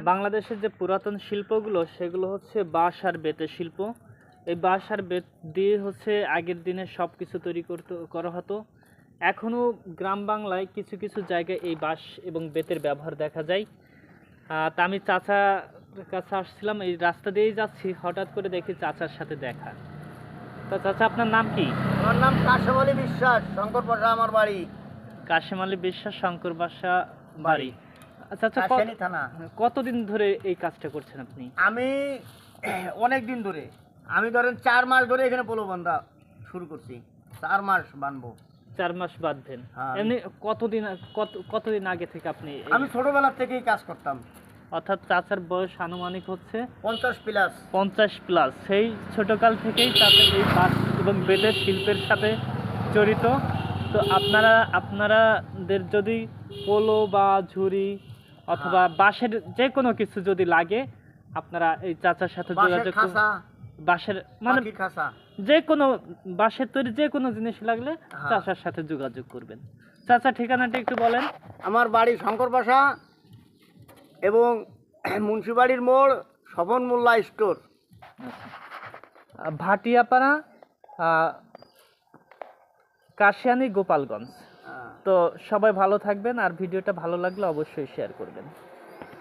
বাংলাদেশের যে পুরাতন শিল্পগুলো সেগুলো হচ্ছে বাঁশ আর বেতের শিল্প। এই বাঁশ আর বেত দিয়ে হচ্ছে আগের দিনে সব কিছু তৈরি করা হতো। এখনও গ্রাম বাংলায় কিছু কিছু জায়গায় এই বাঁশ এবং বেতের ব্যবহার দেখা যায়। তা আমি চাচার কাছে আসছিলাম, এই রাস্তা দিয়েই যাচ্ছি, হঠাৎ করে দেখি চাচার সাথে দেখা। তা চাচা, আপনার নাম কি? আমার নাম কাশেম আলী বিশ্বাস, শঙ্কর পাশা আমার বাড়ি। কাশেম আলী বিশ্বাস, শঙ্কর বাসা বাড়ি। চাচা, রাজশাহী থানা। কতদিন ধরে এই কাজটা করছেন আপনি? আমি অনেক দিন ধরে, আমি ধরেন 4 মাস ধরে এখানে পোলো বান্ধা শুরু করছি। 4 মাস বানবো। 4 মাস বাঁধবেন? হ্যাঁ। এমনি কতদিন আগে থেকে আপনি আমি ছোটবেলা থেকেই কাজ করতাম। অর্থাৎ চাচার বয়স আনুমানিক হচ্ছে 50 প্লাস। 50 প্লাস। সেই ছোটকাল থেকেই চাচা এই বাঁশ এবং বেতের শিল্পের সাথে জড়িত। তো আপনাদের যদি পোলো বা ঝুড়ি অথবা বাঁশের যে কোনো কিছু যদি লাগে, আপনারা এই চাচার সাথে যোগাযোগ করুন। বাঁশের মানে খাসা, যে কোনো বাঁশের তৈরি যে কোনো জিনিস লাগলে চাচার সাথে যোগাযোগ করবেন। চাচা, ঠিকানাটা একটু বলেন। আমার বাড়ি শঙ্কর পাশা এবং মুন্সিবাড়ির মোড়, স্বপন মোল্লা স্টোর, ভাটিয়াপাড়া, কাশিয়ানী, গোপালগঞ্জ। তো সবাই ভালো থাকবেন, আর ভিডিওটা ভালো লাগলে অবশ্যই শেয়ার করবেন।